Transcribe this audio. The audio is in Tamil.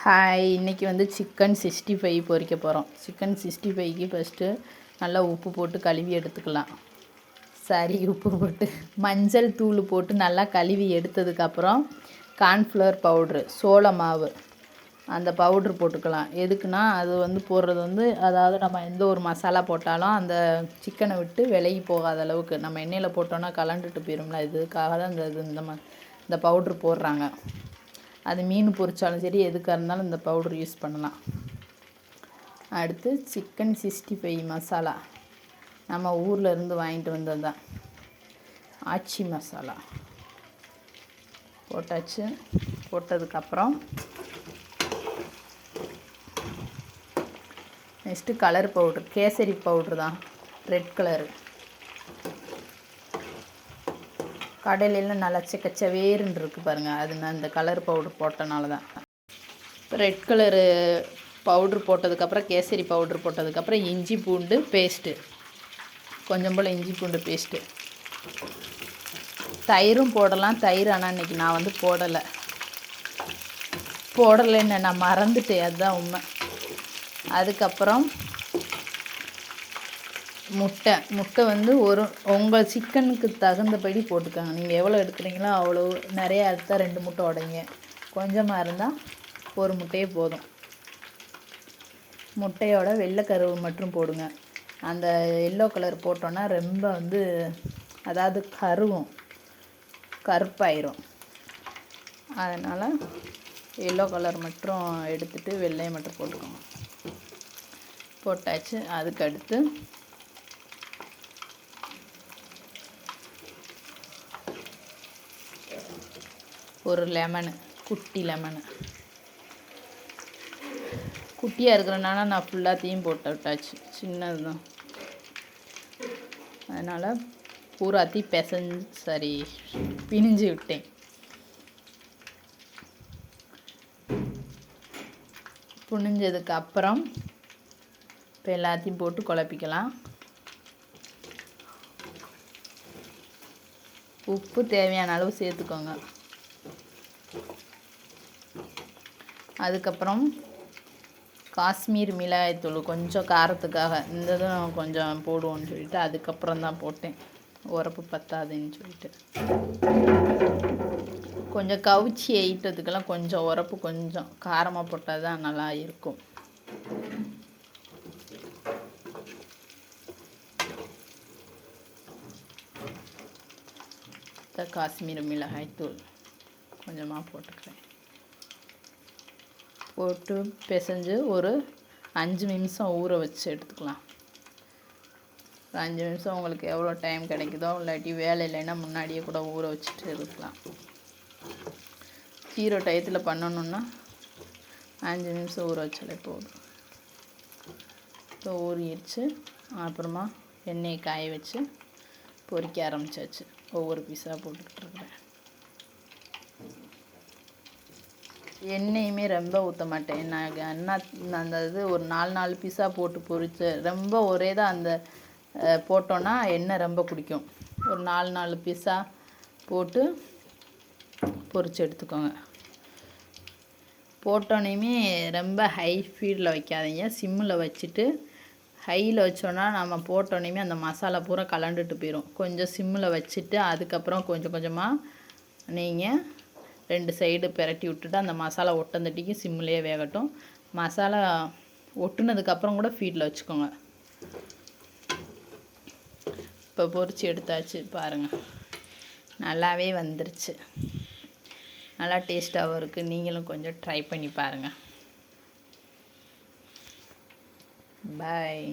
ஹாய், இன்றைக்கி வந்து சிக்கன் 65 பொரிக்க போகிறோம். சிக்கன் 65க்கு ஃபஸ்ட்டு நல்லா உப்பு போட்டு கழுவி எடுத்துக்கலாம். உப்பு போட்டு மஞ்சள் தூள் போட்டு நல்லா கழுவி எடுத்ததுக்கப்புறம் கார்ன்ஃப்ளவர் பவுட்ரு, சோள மாவு, அந்த பவுட்ரு போட்டுக்கலாம். எதுக்குன்னா அது வந்து போடுறது வந்து அதாவது நம்ம எந்த ஒரு மசாலா போட்டாலும் அந்த சிக்கனை விட்டு விலகி போகாத அளவுக்கு நம்ம எண்ணெயில் போட்டோன்னா கலண்டுட்டு போயிடும்ல, இதுக்காக தான் இந்த பவுட்ரு போடுறாங்க. அது மீன் பொரிச்சாலும் சரி எதுக்காக இருந்தாலும் இந்த பவுடர் யூஸ் பண்ணலாம். அடுத்து சிக்கன் 65 மசாலா நம்ம ஊரில் இருந்து வாங்கிட்டு வந்தது தான். ஆச்சி மசாலா போட்டாச்சு. போட்டதுக்கப்புறம் next colour powder, kesari powder தான், ரெட் கலரு. கடையிலெல்லாம் நல்லா செக்கச்சவேருன்னு இருக்குது பாருங்கள், அது நான் இந்த கலர் பவுட்ரு போட்டனால தான். ரெட் கலரு பவுட்ரு போட்டதுக்கப்புறம் கேசரி பவுட்ரு போட்டதுக்கப்புறம் இஞ்சி பூண்டு பேஸ்ட்டு, கொஞ்சம் போல் இஞ்சி பூண்டு பேஸ்ட்டு, தயிரும் போடலாம். தயிர் ஆனால் இன்றைக்கி நான் வந்து போடலைன்னு நான் மறந்துட்டேன், அதுதான் உண்மை. அதுக்கப்புறம் முட்டை வந்து உங்கள் சிக்கனுக்கு தகுந்தபடி போட்டுக்கோங்க. நீங்கள் எவ்வளோ எடுக்கிறீங்களோ அவ்வளோ. நிறையா எடுத்தால் 2 முட்டை உடைங்க, கொஞ்சமாக இருந்தால் 1 முட்டையே போதும். முட்டையோட வெள்ளைக்கருவு மட்டும் போடுங்க. அந்த எல்லோ கலர் போட்டோன்னா ரொம்ப வந்து அதாவது கருப்பாயிரும். அதனால் எல்லோ கலர் மட்டும் எடுத்துகிட்டு வெள்ளையை மட்டும் போட்டுக்கோங்க. போட்டாச்சு. அதுக்கடுத்து ஒரு லெமனு, குட்டி லெமனு, குட்டியாக இருக்கிறனால நான் ஃபுல்லாத்தையும் போட்டு விட்டாச்சு, சின்னது தான். அதனால் பூராத்தையும் பிழிஞ்சு விட்டேன். புழிஞ்சதுக்கு அப்புறம் இப்போ எல்லாத்தையும் போட்டு குழப்பிக்கலாம். உப்பு தேவையான அளவு சேர்த்துக்கோங்க. அதுக்கப்புறம் காஷ்மீர் மிளகாய்த்தூள் கொஞ்சம் காரத்துக்காக இந்த இதுவும் கொஞ்சம் போடுவோன்னு சொல்லிட்டு அதுக்கப்புறம் தான் போட்டேன், உரப்பு பத்தாதுன்னு சொல்லிட்டு. கொஞ்சம் கவுச்சி ஐட்டத்துக்கெல்லாம் கொஞ்சம் உரப்பு கொஞ்சம் காரமாக போட்டால் தான் நல்லா இருக்கும். காஷ்மீர் மிளகாய்த்தூள் கொஞ்சமாக போட்டுக்கிறேன். போட்டு பிசைஞ்சு ஒரு 5 நிமிஷம் ஊற வச்சு எடுத்துக்கலாம். 5 நிமிஷம் உங்களுக்கு எவ்வளோ டைம் கிடைக்குதோ, இல்லாட்டி வேலை இல்லைன்னா முன்னாடியே கூட ஊற வச்சுட்டு இருக்கலாம். 0 டயத்தில் பண்ணணுன்னா 5 நிமிஷம் ஊற வச்சாலே போதும். இப்போ ஊறிடுச்சு. அப்புறமா எண்ணெயை காய வச்சு பொரிக்க ஆரம்பிச்சாச்சு. ஒவ்வொரு பீஸாக போட்டுக்கிட்டு இருக்கிறேன். எண்ணெயுமே ரொம்ப ஊற்ற மாட்டேன். நான் அந்த இது ஒரு 4 பீஸாக போட்டு பொரித்து ரொம்ப ஒரே தான் அந்த போட்டோன்னா எண்ணெய் ரொம்ப குடிக்கும். ஒரு 4 பீஸாக போட்டு பொரித்து எடுத்துக்கோங்க. போட்டோன்னே ரொம்ப ஹை ஸ்பீடில் வைக்காதீங்க, சிம்மில் வச்சுட்டு. ஹையில் வச்சோன்னா நம்ம போட்டோன்னே அந்த மசாலா பூரா கலண்டுட்டு போயிடும். கொஞ்சம் சிம்மில் வச்சுட்டு அதுக்கப்புறம் கொஞ்சம் கொஞ்சமாக நீங்கள் 2 சைடு பெரட்டி விட்டுட்டு அந்த மசாலா ஒட்டந்தட்டிக்கு சிம்மிலே வேகட்டும். மசாலா ஒட்டுனதுக்கப்புறம் கூட ஃபீடில் வச்சுக்கோங்க. இப்போ பொரித்து எடுத்தாச்சு பாருங்கள், நல்லாவே வந்துருச்சு. நல்லா டேஸ்ட்டாகவும் இருக்குது. நீங்களும் கொஞ்சம் ட்ரை பண்ணி பாருங்கள். பாய்.